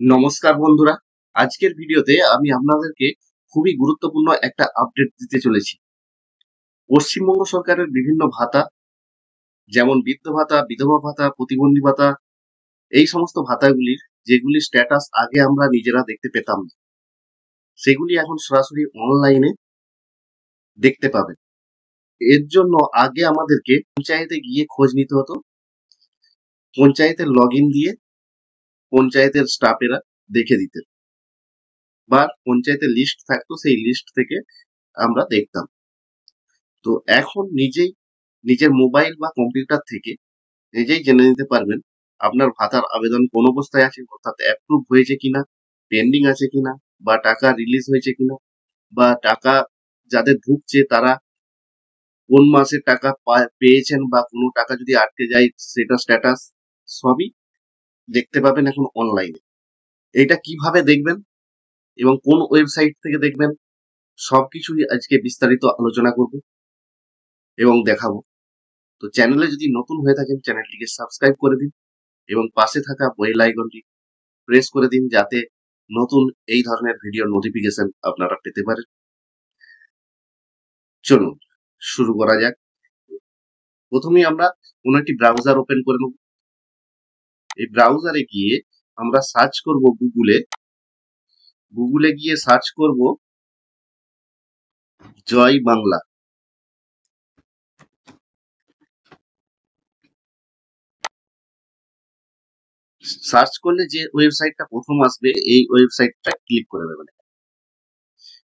নমস্কার বন্ধুরা, আজকের ভিডিওতে আমি আপনাদেরকে খুবই গুরুত্বপূর্ণ একটা আপডেট দিতে চলেছি। পশ্চিমবঙ্গ সরকারের বিভিন্ন ভাতা, যেমন বৃদ্ধ ভাতা, বিধবা ভাতা, প্রতিবন্ধী ভাতা, এই সমস্ত ভাতাগুলির যেগুলি স্ট্যাটাস আগে আমরা নিজেরা দেখতে পেতাম না, সেগুলি এখন সরাসরি অনলাইনে দেখতে পাবেন। এর জন্য আগে আমাদেরকে পঞ্চায়েতে গিয়ে খোঁজ নিতে হতো। পঞ্চায়েতের লগইন দিয়ে পঞ্চায়েতের স্টাফেরা দেখে দিতেন, বা পঞ্চায়েতের লিস্ট থাকতো, সেই লিস্ট থেকে আমরা দেখতাম। তো এখন নিজের মোবাইল বা কম্পিউটার থেকে নিজেই জেনে নিতে পারবেন আপনার ভাতার আবেদন কোন অবস্থায় আছে, অর্থাৎ অ্যাপ্রুভ হয়েছে কিনা, পেন্ডিং আছে কিনা, বা টাকা রিলিজ হয়েছে কিনা, বা টাকা যাদের ঢুকছে তারা কোন মাসে টাকা পেয়েছেন, বা কোনো টাকা যদি আটকে যায় সেটা স্ট্যাটাস সবই দেখতে পাবেন এখন অনলাইনে। এটা কিভাবে দেখবেন এবং কোন ওয়েবসাইট থেকে দেখবেন, সবকিছুই আজকে বিস্তারিত আলোচনা করব এবং দেখাবো। তো চ্যানেলে যদি নতুন হয়ে থাকেন, চ্যানেলটিকে সাবস্ক্রাইব করে দিন এবং পাশে থাকা বেল আইকনটি প্রেস করে দিন, যাতে নতুন এই ধরনের ভিডিও নোটিফিকেশন আপনারা পেতে পারেন। চলুন শুরু করা যাক। প্রথমেই আমরা কোনো একটি ব্রাউজার ওপেন করে নেব। এই ব্রাউজারে গিয়ে আমরা সার্চ করব গুগলে গিয়ে সার্চ করব জয় বাংলা। সার্চ করলে যে ওয়েবসাইটটা প্রথম আসবে এই ওয়েবসাইটটা ক্লিক করে দেবেন।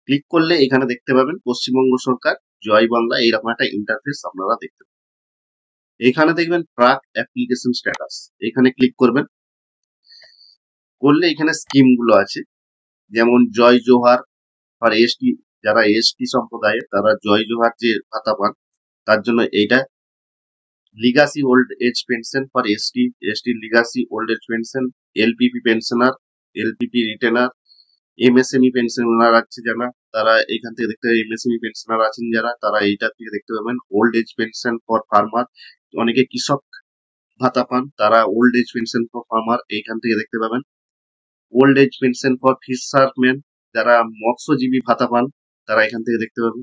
ক্লিক করলে এখানে দেখতে পাবেন পশ্চিমবঙ্গ সরকার জয় বাংলা, এইরকম একটা ইন্টারফেস আপনারা দেখতে পাবেন। এখানে দেখবেন ট্র্যাক অ্যাপ্লিকেশন স্ট্যাটাস, এখানে ক্লিক করবেন। করলে এখানে স্কিম গুলো আছে, যেমন জয় জোহার আর এসটি, যারা এসটি সম্প্রদায়ের তারা জয় জোহার যে ভাতা পান, তার জন্য এইটা। Legacy old age pension for ST legacy old age pension, LPP pensioner, LPP retainer, MSME pensioner আছে যারা, তারা এখান থেকে দেখতে পাবেন। এমএসএমই পেনশনার আছেন যারা, তারা এইটা থেকে দেখতে পাবেন। Old age pension for farmer, অনেকে কৃষক ভাতা পান, তারা old age pension for farmer এইখান থেকে দেখতে পাবেন। Old age pension for fisherman, যারা মৎস্যজীবী ভাতা পান, তারা এখান থেকে দেখতে পাবেন।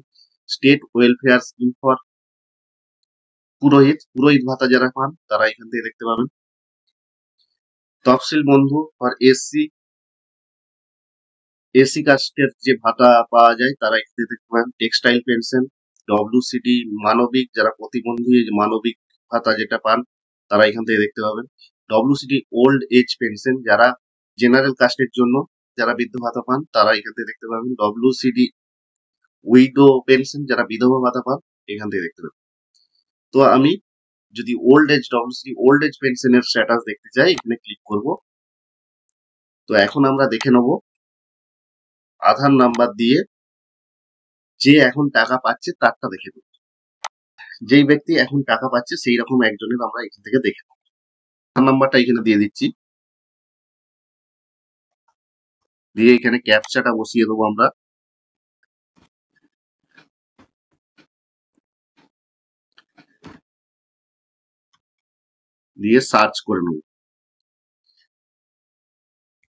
স্টেট ওয়েলফেয়ার স্কিম ফর পুরোহিত ভাতা যারা পান, তারা এখান থেকে দেখতে পাবেন। তফসিল বন্ধু ফর এসি কাস্টের যে ভাতা পাওয়া যায় তারা এখান থেকে দেখতে পাবেন। টেক্সটাইল পেনশন, ডব্লিউসিডি মানবিক, যারা প্রতিবন্ধী মানবিক ভাতা যেটা পান, তারা এখান থেকে দেখতে পাবেন। ডব্লিউসিডি ওল্ড এজ পেনশন, যারা জেনারেল কাস্টের জন্য যারা বৃদ্ধ ভাতা পান, তারা এখান থেকে দেখতে পাবেন। ডব্লিউসিডি উইডো পেনশন, যারা বিধবা ভাতা পান, এখান থেকে দেখতে পাবেন। তো আমি যদি ডব্লিউসিডি ওল্ড এজ পেনশনের স্ট্যাটাস দেখতে চাই, এখানে ক্লিক করব। তো এখন আমরা দেখে নেব আধার নাম্বার দিয়ে যে এখন টাকা পাচ্ছে তারটা দেখে নেব। যেই ব্যক্তি এখন টাকা পাচ্ছে সেই রকম একজনের আমরা এখান থেকে দেখে নেব। আধার নাম্বারটা এখানে দিয়ে দিচ্ছি, দিয়ে এখানে ক্যাপচাটা বসিয়ে দেবো আমরা। দিয়ে সার্চ করে নেব।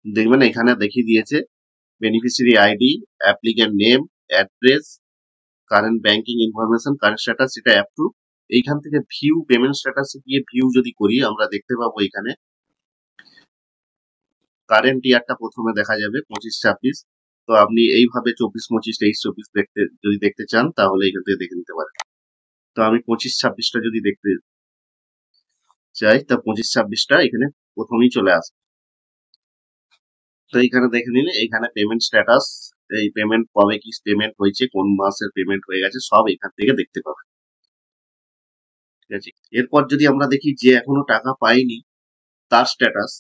দেখবেন এখানে দেখিয়ে দিয়েছে beneficiary ID, applicant name, address, current banking information, current status, এটা অ্যাপ্রুভ। এইখান থেকে ভিউ পেমেন্ট স্ট্যাটাসে গিয়ে ভিউ যদি করি, আমরা দেখতে পাবো এখানে কারেন্ট ইয়ারটা প্রথমে দেখা যাবে 25-26। তো আপনি এইভাবে 24-25, 23-24 যদি দেখতে চান, তাহলে এখান থেকে দেখে নিতে পারেন। তো আমি 25-26টা যদি দেখতে চাই, তা 25-26টা এখানে প্রথমেই চলে আসবে। তো এখানে দেখে নিলে এখানে পেমেন্ট স্ট্যাটাস, এই পেমেন্ট কবে কি পেমেন্ট হয়েছে, কোন মাসের পেমেন্ট হয়ে গেছে, সব এখান থেকে দেখতে পাবেন। ঠিক আছে, এরপর যদি আমরা দেখি যে এখনো টাকা পাইনি তার স্ট্যাটাস,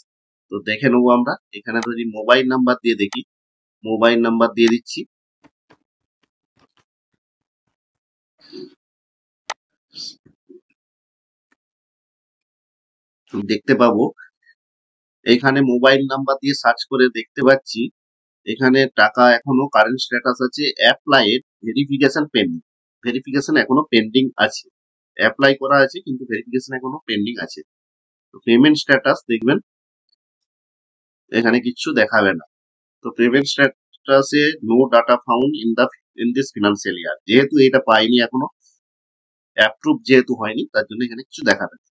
তো দেখে নেবো আমরা। এখানে যদি মোবাইল নাম্বার দিয়ে দেখি, মোবাইল নাম্বার দিয়ে দিচ্ছি। দেখতে পাবো এখানে মোবাইল নাম্বার দিয়ে সার্চ করে দেখতে পাচ্ছি এখানে টাকা এখনো কারেন্ট স্ট্যাটাস আছে অ্যাপ্লাইড, ভেরিফিকেশন পেন্ডিং। ভেরিফিকেশন এখনো পেন্ডিং আছে, অ্যাপ্লাই করা আছে কিন্তু ভেরিফিকেশন এখনো পেন্ডিং আছে। তো পেমেন্ট স্ট্যাটাস দেখবেন এখানে কিচ্ছু দেখাবে না। তো পেমেন্ট স্ট্যাটাসে no data found in this financial year, যেহেতু এটা পাইনি এখনো, অ্যাপ্রুভ যেহেতু হয়নি, তার জন্য এখানে কিছু দেখাবে না।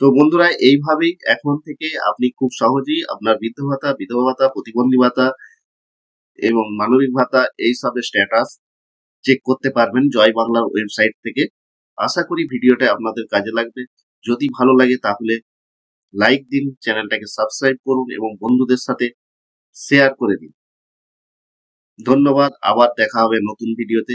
তো বন্ধুরা, এইভাবেই এখন থেকে আপনি খুব সহজেই আপনার বৃদ্ধ ভাতা, বিধবা ভাতা, প্রতিবন্ধী ভাতা এবং মানবিক ভাতা এইসবের স্ট্যাটাস চেক করতে পারবেন জয় বাংলার ওয়েবসাইট থেকে। আশা করি ভিডিওটা আপনাদের কাজে লাগবে। যদি ভালো লাগে তাহলে লাইক দিন, চ্যানেলটাকে সাবস্ক্রাইব করুন এবং বন্ধুদের সাথে শেয়ার করে দিন। ধন্যবাদ, আবার দেখা হবে নতুন ভিডিওতে।